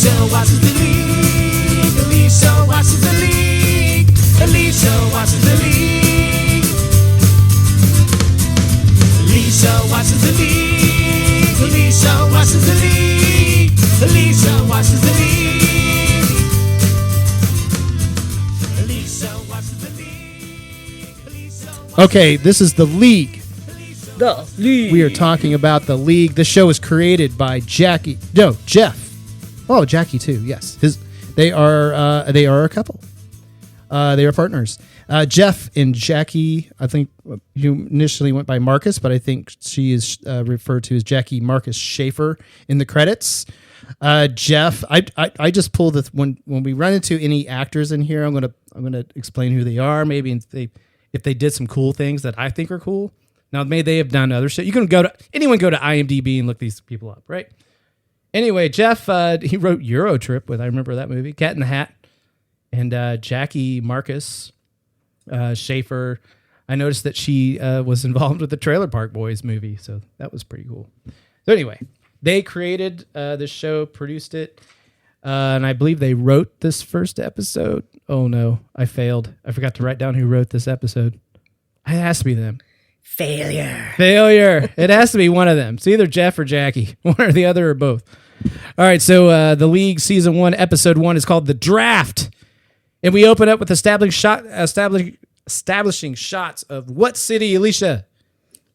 Elisha watches the league. Elisha watches the league. Elisha watches the league. Elisha watches the league. Elisha watches the league. Elisha watches the league. Elisha watches the league. Okay, this is The League. The League. We are talking about The League. The show is created by Jeff. Oh, Jackie too. Yes, they are a couple. They are partners. Jeff and Jackie. I think you initially went by Marcus, but I think she is referred to as Jackie Marcus Schaefer in the credits. Jeff, I just pulled this when we run into any actors in here. I'm gonna explain who they are. Maybe if they did some cool things that I think are cool. Now, may they have done other shit. You can go to IMDb and look these people up, right? Anyway, Jeff, he wrote Eurotrip I remember that movie, Cat in the Hat, and Jackie Marcus Schaefer. I noticed that she was involved with the Trailer Park Boys movie, so that was pretty cool. So anyway, they created this show, produced it, and I believe they wrote this first episode. Oh no, I failed. I forgot to write down who wrote this episode. It has to be them. Failure. It has to be one of them. It's either Jeff or Jackie, one or the other or both. All right, so The League Season 1, Episode 1 is called The Draft. And we open up with establishing shots of what city, Elisha?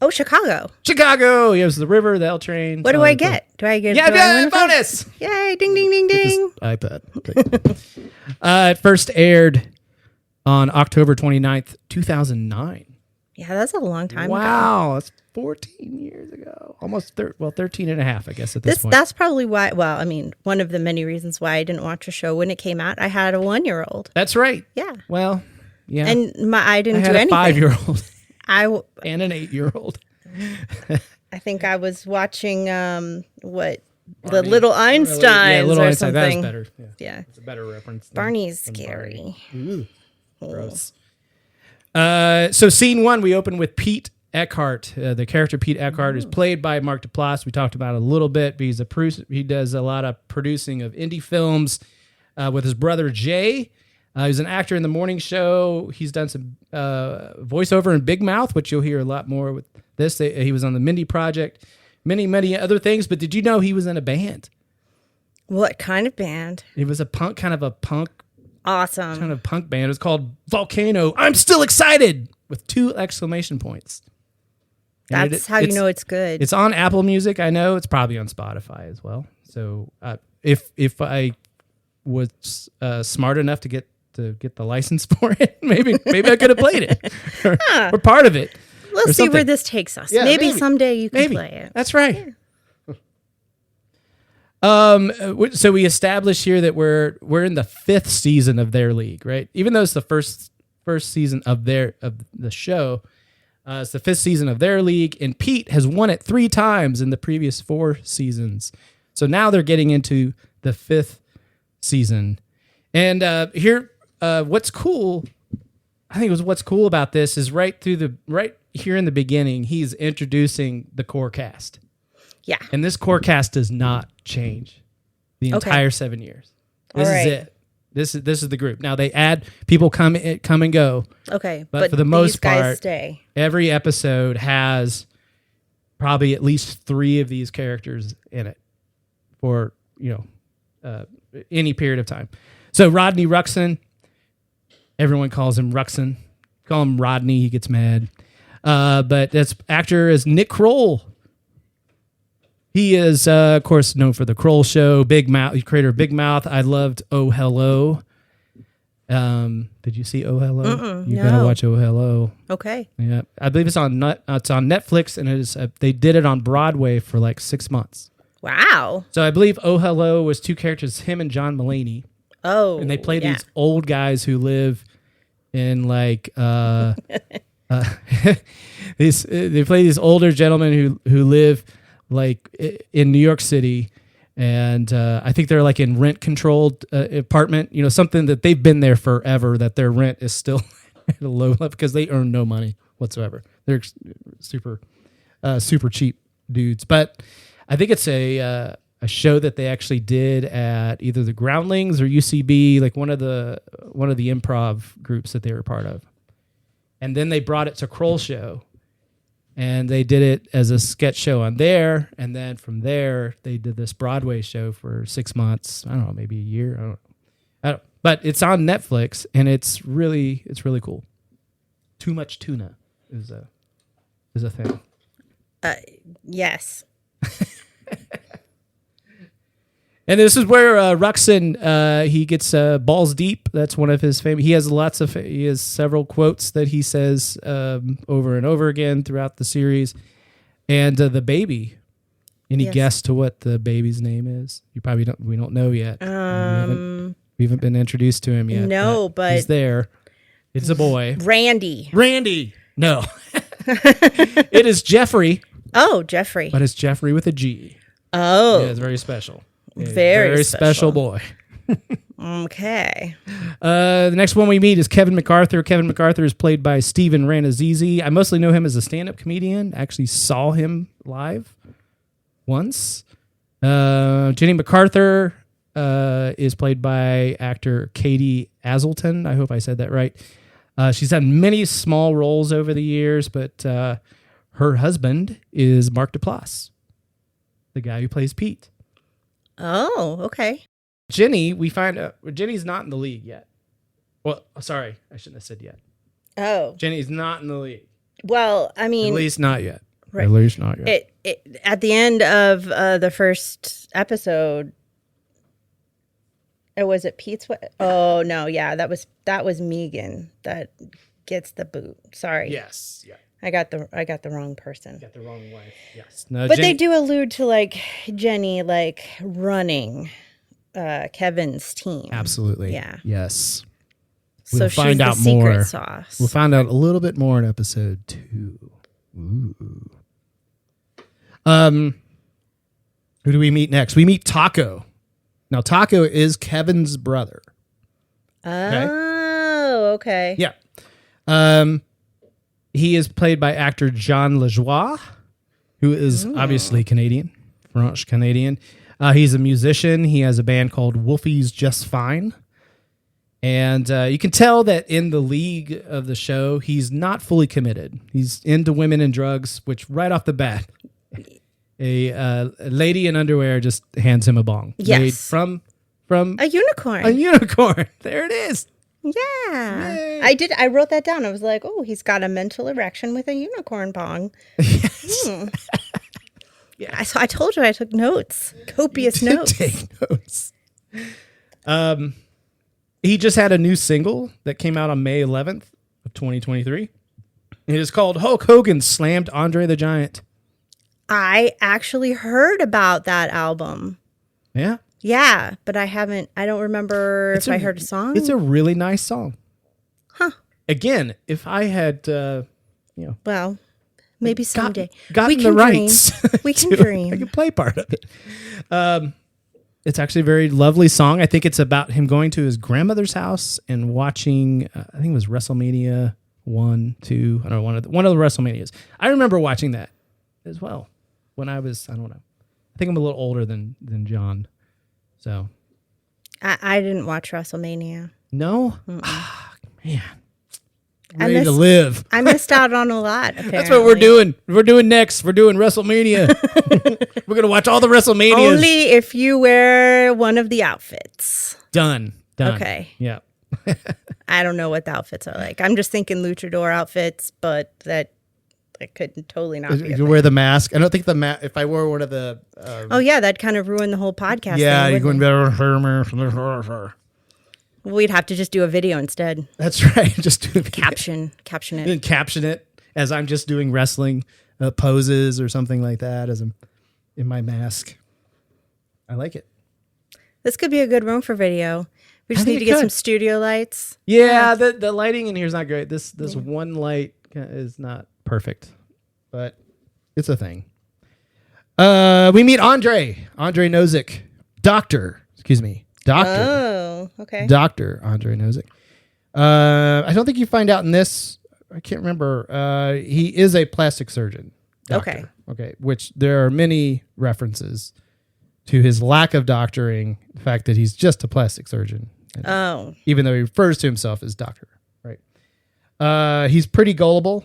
Oh, Chicago. Chicago. Here's the river, the L train. What do I get? Do I get a bonus? Yay, ding, ding, ding, ding. iPad. It first aired on October 29th, 2009. Yeah, that's a long time ago. Wow, that's 14 years ago. Almost 13 and a half, I guess, at this point. That's probably why, one of the many reasons why I didn't watch a show when it came out. I had a 1-year-old. That's right. Yeah. Well, yeah. And I didn't do anything. I had a anything. 5-year-old. And an 8-year-old. I think I was watching, The Little Einsteins Yeah, Little or Einstein. something. That's better. Yeah. It's a better reference. Barney's scary. Barney. Ooh, gross. So scene 1, we open with Pete Eckhart. The character Pete Eckhart is played by Mark Duplass. We talked about it a little bit, but he does a lot of producing of indie films with his brother Jay. He's an actor in the morning show. He's done some voiceover in Big Mouth, which you'll hear a lot more with this. He was on the Mindy Project, many other things. But did you know he was in a band? What kind of band? It was a punk Awesome. kind of punk band. It was called Volcano. I'm still excited with 2 exclamation points. That's how you know it's good. It's on Apple Music. I know it's probably on Spotify as well. So if I was smart enough to get the license for it, maybe I could have played it or part of it. We'll see where this takes us. Yeah, maybe someday you can play it. That's right. Yeah. So we establish here that we're in the 5th season of their league, right? Even though it's the first season of the show, it's the 5th season of their league, and Pete has won it 3 times in the previous 4 seasons. So now they're getting into the 5th season, and here, what's cool? I think what's cool about this is right here in the beginning, he's introducing the core cast. Yeah. And this core cast does not change the entire 7 years. This is it. This is the group. Now they add people come and go. Okay. But for the most part, stay. Every episode has probably at least 3 of these characters in it for, any period of time. So Rodney Ruxin, everyone calls him Ruxin. Call him Rodney, he gets mad. But this actor is Nick Kroll. He is, of course, known for the Kroll Show, Big Mouth, creator of Big Mouth. I loved Oh Hello. Did you see Oh Hello? You gotta watch Oh Hello. Okay. Yeah, I believe it's on Netflix, and it is. They did it on Broadway for like 6 months. Wow. So I believe Oh Hello was 2 characters, him and John Mulaney. Oh. And they play these old guys who live in like they play these older gentlemen who live like in New York City, and I think they're like in rent-controlled apartment, something that they've been there forever, that their rent is still at a low level because they earn no money whatsoever. They're super cheap dudes. But I think it's a a show that they actually did at either the Groundlings or UCB, like one of the improv groups that they were part of. And then they brought it to Kroll Show, and they did it as a sketch show on there. And then from there, they did this Broadway show for 6 months. I don't know, maybe a year. I don't know. But it's on Netflix, and it's really cool. Too Much Tuna is a thing. Yes. And this is where Ruxin, he gets balls deep. That's one of his famous. He has several quotes that he says over and over again throughout the series. And the baby. Any guess to what the baby's name is? You probably don't. We don't know yet. We haven't been introduced to him yet. No, but he's there. It's a boy. Randy. No, it is Jeffrey. Oh, Jeffrey. But it's Jeffrey with a G. Oh, yeah, it's very special. Very special boy. Okay. The next one we meet is Kevin MacArthur. Kevin MacArthur is played by Steven Ranazizi. I mostly know him as a stand-up comedian. I actually saw him live once. Jenny MacArthur is played by actor Katie Aselton. I hope I said that right. She's done many small roles over the years, but her husband is Mark Duplass, the guy who plays Pete. Oh, okay. Jenny, we find out Jenny's not in the league yet. Well, sorry, I shouldn't have said yet. Oh, Jenny's not in the league. Well, I mean, at least not yet. Right. At least not yet. It at the end of the first episode. Was it Pete's? Oh no, yeah, that was Meegan that gets the boot. Sorry. Yes. Yeah. I got the wrong person. Got the wrong wife. Yes. No, But they do allude to like Jenny like running Kevin's team. Absolutely. Yeah. Yes. So We'll she's find the out secret more. sauce. We'll find out a little bit more in episode 2. Ooh. Who do we meet next? We meet Taco. Now, Taco is Kevin's brother. Oh, okay. Yeah. He is played by actor John Lajoie, who is obviously Canadian, French Canadian. He's a musician. He has a band called Wolfie's Just Fine. And you can tell that in the league of the show, he's not fully committed. He's into women and drugs, which right off the bat, a lady in underwear just hands him a bong. Yes. Made from A unicorn. a unicorn. There it is. Yeah. Yay. I wrote that down. I was like, oh, he's got a mental erection with a unicorn bong. Yes. Yeah. So I told you I took notes. Copious notes. Take notes. He just had a new single that came out on May 11th of 2023. It is called Hulk Hogan Slammed Andre the Giant. I actually heard about that album. Yeah. Yeah, but I don't remember if I heard a song. It's a really nice song. Huh. Again, if I had, Well, maybe someday. gotten the rights. We can I dream. could play part of it. It's actually a very lovely song. I think it's about him going to his grandmother's house and watching, I think it was WrestleMania 1, 2, I don't know, one of the WrestleManias. I remember watching that as well when I was, I don't know. I think I'm a little older than John. So. I didn't watch WrestleMania. No? Ah, man. Ready to live. I missed out on a lot, apparently. That's what we're doing. We're doing next. We're doing WrestleMania. We're going to watch all the WrestleManias. Only if you wear one of the outfits. Done. Okay. Yeah. I don't know what the outfits are like. I'm just thinking luchador outfits, but that could totally not be. You wear the mask. I don't think the mask, if I wore one of the. Oh, yeah. That'd kind of ruin the whole podcast. Yeah. You're going to. We'd have to just do a video instead. That's right. Just do a video. Caption it. And caption it as I'm just doing wrestling poses or something like that as I'm in my mask. I like it. This could be a good room for video. We just need to get some studio lights. Yeah, the lighting in here is not great. This one light is not perfect, but it's a thing. We meet Audre Nozick, Doctor. Oh, okay. Dr. Audre Nozick. I don't think you find out in this. I can't remember. He is a plastic surgeon. Doctor. Okay. Okay. Which there are many references to his lack of doctoring, the fact that he's just a plastic surgeon. Oh. Even though he refers to himself as doctor, right? He's pretty gullible,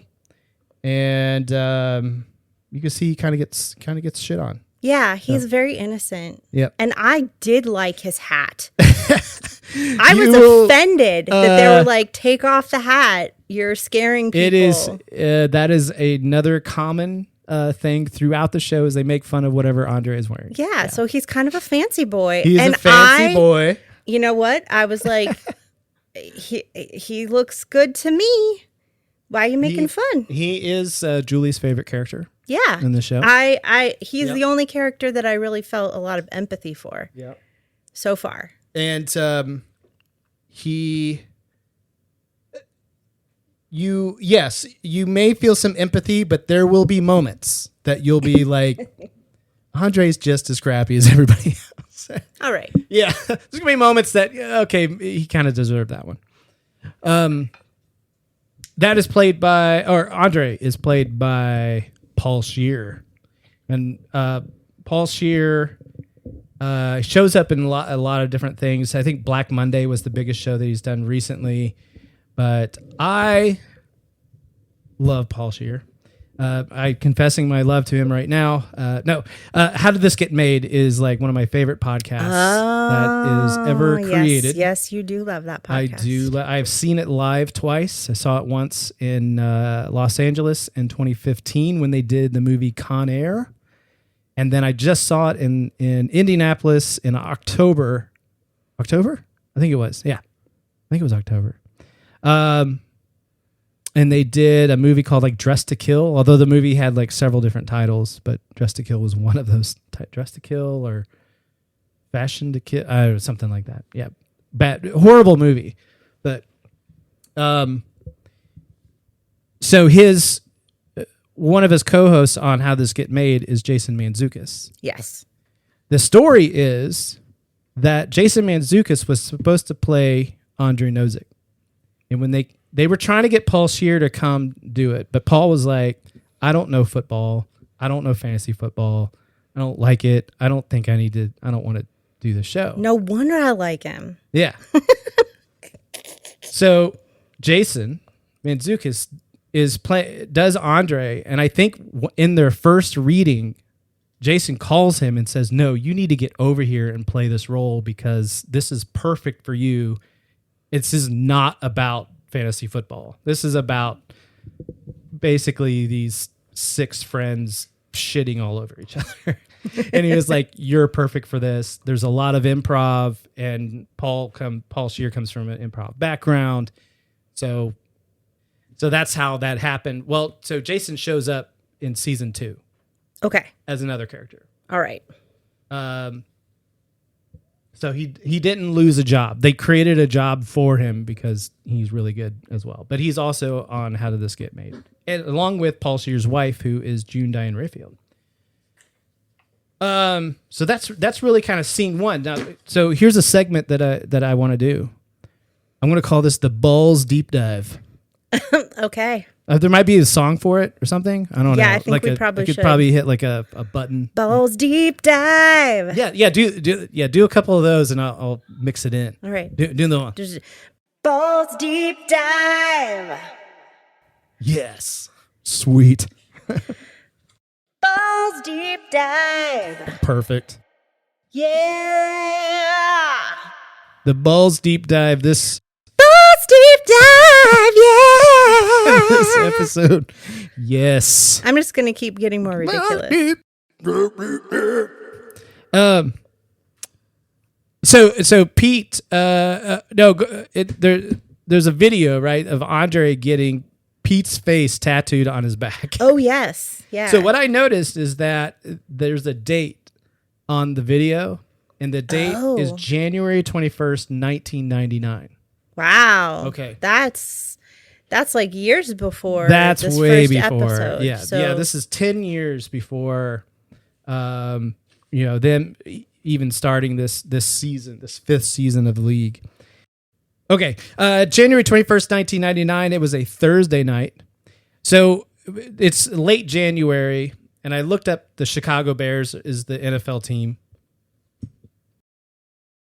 and you can see he kind of gets shit on. Yeah, he's very innocent. Yep. And I did like his hat. I was offended that they were like, take off the hat. You're scaring people. It is. That is another common thing throughout the show is they make fun of whatever Audre is wearing. Yeah, so he's kind of a fancy boy. He's a fancy boy. You know what? I was like, he looks good to me. Why are you making fun? He is Julie's favorite character. Yeah. In the show. He's the only character that I really felt a lot of empathy for. Yeah. So far. And you may feel some empathy, but there will be moments that you'll be like, Audre's just as crappy as everybody else. All right. Yeah. There's gonna be moments that okay, he kind of deserved that one. That is played by, or Audre is played by Paul Scheer, and Paul Scheer shows up in a lot of different things. I think Black Monday was the biggest show that he's done recently, but I love Paul Scheer. I'm confessing my love to him right now. How Did This Get Made is like one of my favorite podcasts that is ever created. Yes, you do love that podcast. I do. I've seen it live twice. I saw it once in Los Angeles in 2015 when they did the movie Con Air. And then I just saw it in Indianapolis in October. October? I think it was. Yeah. I think it was October. And they did a movie called like Dress to Kill, although the movie had like several different titles, but Dress to Kill was one of those. Dress to Kill or Fashion to Kill, or something like that. Yeah. Horrible movie. But so one of his co-hosts on How This Get Made is Jason Mantzoukas. Yes. The story is that Jason Mantzoukas was supposed to play Audre Nozick. And when they were trying to get Paul Scheer to come do it, but Paul was like, I don't know football. I don't know fantasy football. I don't like it. I don't think I don't want to do the show. No wonder I like him. Yeah. So Jason Mantzoukas does Audre, and I think in their first reading, Jason calls him and says, no, you need to get over here and play this role because this is perfect for you. This is not about fantasy football. This is about basically these 6 friends shitting all over each other. And he was like, you're perfect for this. There's a lot of improv, and Paul Scheer comes from an improv background. So that's how that happened. Well, so Jason shows up in season 2. Okay. As another character. All right. So he didn't lose a job. They created a job for him because he's really good as well. But he's also on How Did This Get Made, and along with Paul Scheer's wife, who is June Diane Raphael. So that's really kind of scene 1. Now, so here's a segment that I want to do. I'm going to call this the Balls Deep Dive. Okay. There might be a song for it or something. I don't know. Yeah, I think we probably could should. probably hit like a button. Balls Deep Dive. Yeah. Do a couple of those, and I'll mix it in. All right. Do the one. Balls Deep Dive. Yes. Sweet. Balls Deep Dive. Perfect. Yeah. The Balls Deep Dive. This Balls Deep Dive. Yeah. this episode. Yes. I'm just gonna keep getting more ridiculous. So Pete, there's a video, right, of Audre getting Pete's face tattooed on his back. Oh yes, yeah. So what I noticed is that there's a date on the video, and the date is January 21st, 1999. Wow. Okay. That's like years before. That's this way first before. episode. Yeah. So, yeah. This is 10 years before, them even starting this season, this 5th season of the league. Okay. January 21st, 1999. It was a Thursday night. So it's late January, and I looked up the Chicago Bears is the NFL team.